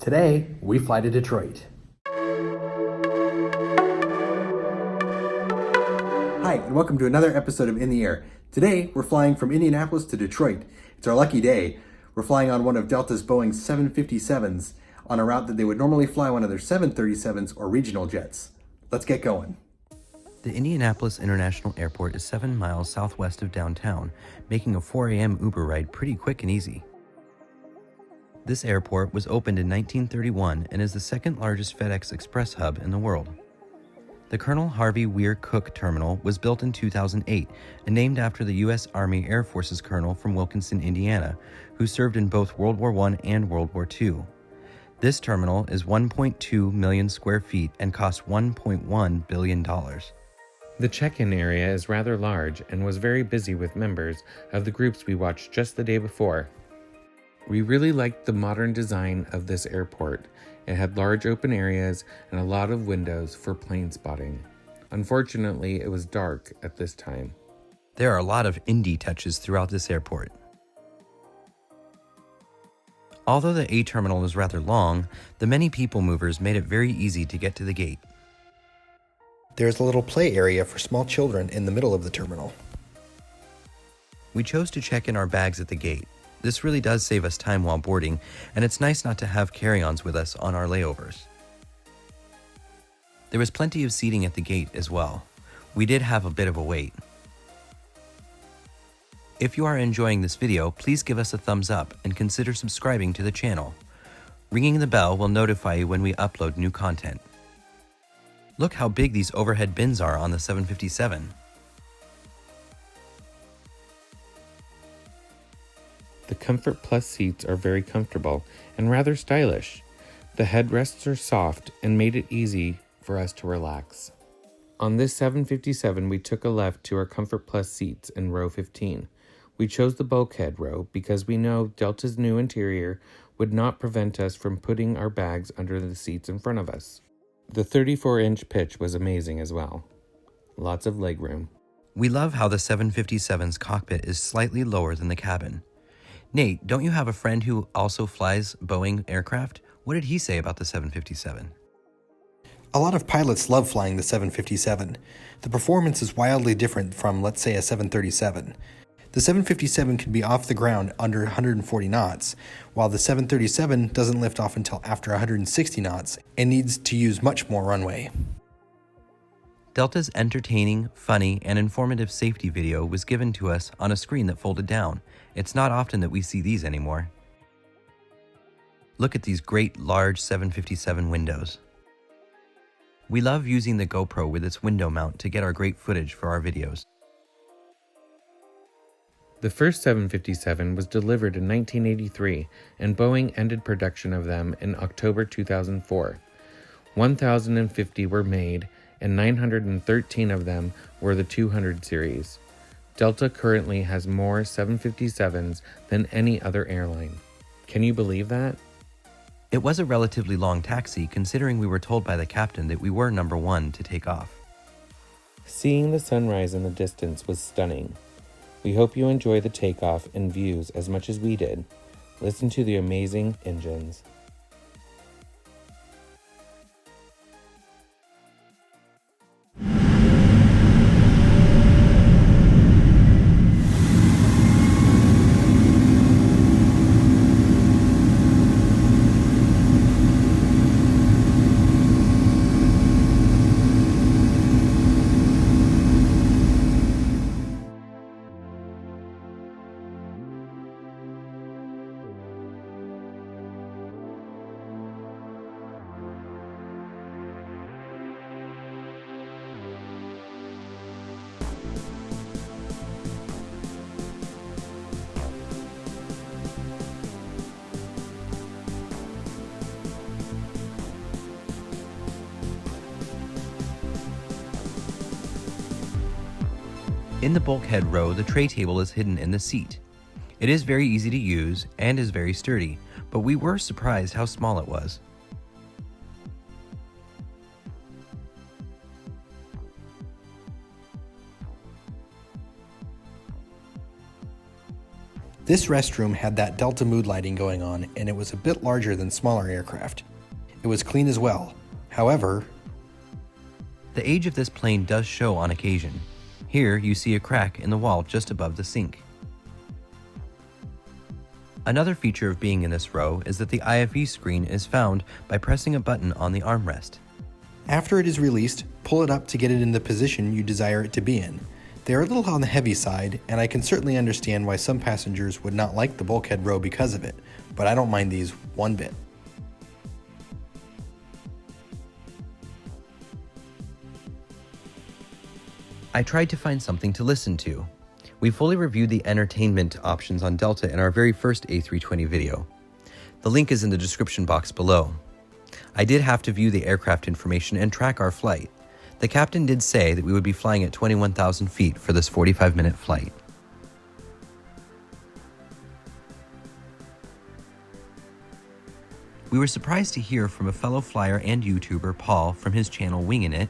Today, we fly to Detroit. Hi, and welcome to another episode of In the Air. Today, we're flying from Indianapolis to Detroit. It's our lucky day. We're flying on one of Delta's Boeing 757s on a route that they would normally fly one of their 737s or regional jets. Let's get going. The Indianapolis International Airport is 7 miles southwest of downtown, making a 4 a.m. Uber ride pretty quick and easy. This airport was opened in 1931 and is the second largest FedEx Express hub in the world. The Colonel Harvey Weir Cook Terminal was built in 2008 and named after the U.S. Army Air Forces colonel from Wilkinson, Indiana, who served in both World War I and World War II. This terminal is 1.2 million square feet and costs $1.1 billion. The check-in area is rather large and was very busy with members of the groups we watched just the day before. We really liked the modern design of this airport. It had large open areas and a lot of windows for plane spotting. Unfortunately, it was dark at this time. There are a lot of IND touches throughout this airport. Although the A terminal is rather long, the many people movers made it very easy to get to the gate. There's a little play area for small children in the middle of the terminal. We chose to check in our bags at the gate. This really does save us time while boarding, and it's nice not to have carry-ons with us on our layovers. There was plenty of seating at the gate as well. We did have a bit of a wait. If you are enjoying this video, please give us a thumbs up and consider subscribing to the channel. Ringing the bell will notify you when we upload new content. Look how big these overhead bins are on the 757. The Comfort Plus seats are very comfortable and rather stylish. The headrests are soft and made it easy for us to relax. On this 757, we took a left to our Comfort Plus seats in row 15. We chose the bulkhead row because we know Delta's new interior would not prevent us from putting our bags under the seats in front of us. The 34-inch pitch was amazing as well. Lots of legroom. We love how the 757's cockpit is slightly lower than the cabin. Nate, don't you have a friend who also flies Boeing aircraft? What did he say about the 757? A lot of pilots love flying the 757. The performance is wildly different from, let's say, a 737. The 757 can be off the ground under 140 knots, while the 737 doesn't lift off until after 160 knots and needs to use much more runway. Delta's entertaining, funny, and informative safety video was given to us on a screen that folded down. It's not often that we see these anymore. Look at these great large 757 windows. We love using the GoPro with its window mount to get our great footage for our videos. The first 757 was delivered in 1983, and Boeing ended production of them in October 2004. 1,050 were made, and 913 of them were the 200 series. Delta currently has more 757s than any other airline. Can you believe that? It was a relatively long taxi considering we were told by the captain that we were number one to take off. Seeing the sunrise in the distance was stunning. We hope you enjoy the takeoff and views as much as we did. Listen to the amazing engines. In the bulkhead row, the tray table is hidden in the seat. It is very easy to use and is very sturdy, but we were surprised how small it was. This restroom had that Delta mood lighting going on, and it was a bit larger than smaller aircraft. It was clean as well. However, the age of this plane does show on occasion. Here you see a crack in the wall just above the sink. Another feature of being in this row is that the IFE screen is found by pressing a button on the armrest. after it is released, pull it up to get it in the position you desire it to be in. They are a little on the heavy side, and I can certainly understand why some passengers would not like the bulkhead row because of it, but I don't mind these one bit. I tried to find something to listen to. We fully reviewed the entertainment options on Delta in our very first A320 video. The link is in the description box below. I did have to view the aircraft information and track our flight. The captain did say that we would be flying at 21,000 feet for this 45-minute flight. We were surprised to hear from a fellow flyer and YouTuber, Paul, from his channel Wingin' It,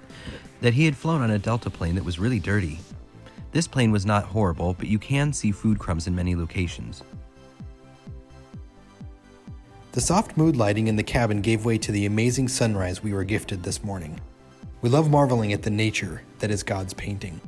that he had flown on a Delta plane that was really dirty. This plane was not horrible, but you can see food crumbs in many locations. The soft mood lighting in the cabin gave way to the amazing sunrise we were gifted this morning. We love marveling at the nature that is God's painting.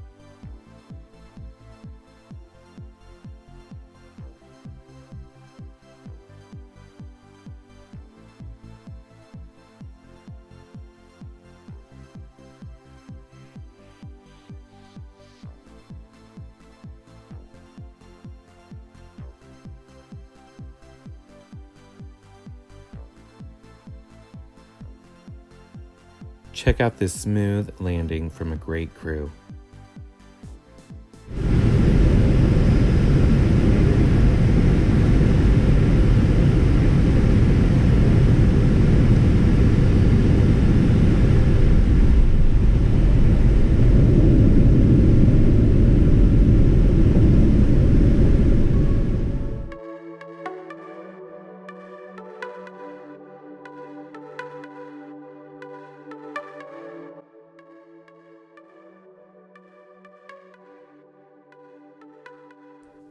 Check out this smooth landing from a great crew.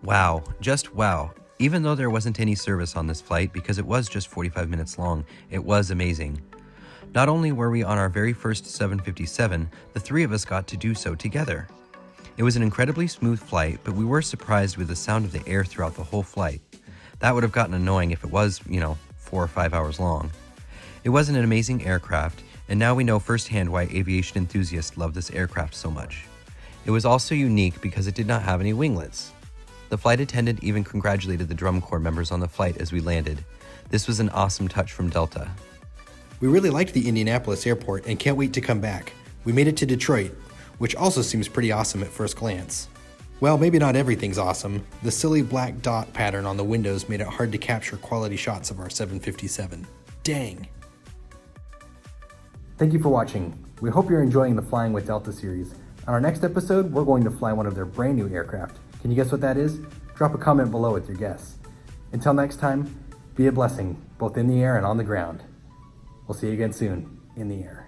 Wow, just wow. Even though there wasn't any service on this flight because it was just 45 minutes long, it was amazing. Not only were we on our very first 757, the three of us got to do so together. It was an incredibly smooth flight, but we were surprised with the sound of the air throughout the whole flight. That would have gotten annoying if it was, 4 or 5 hours long. It was an amazing aircraft, and now we know firsthand why aviation enthusiasts love this aircraft so much. It was also unique because it did not have any winglets. The flight attendant even congratulated the drum corps members on the flight as we landed. This was an awesome touch from Delta. We really liked the Indianapolis airport and can't wait to come back. We made it to Detroit, which also seems pretty awesome at first glance. Well, maybe not everything's awesome. The silly black dot pattern on the windows made it hard to capture quality shots of our 757. Dang. Thank you for watching. We hope you're enjoying the Flying with Delta series. On our next episode, we're going to fly one of their brand new aircraft. Can you guess what that is? Drop a comment below with your guess. Until next time, be a blessing, both in the air and on the ground. We'll see you again soon, in the air.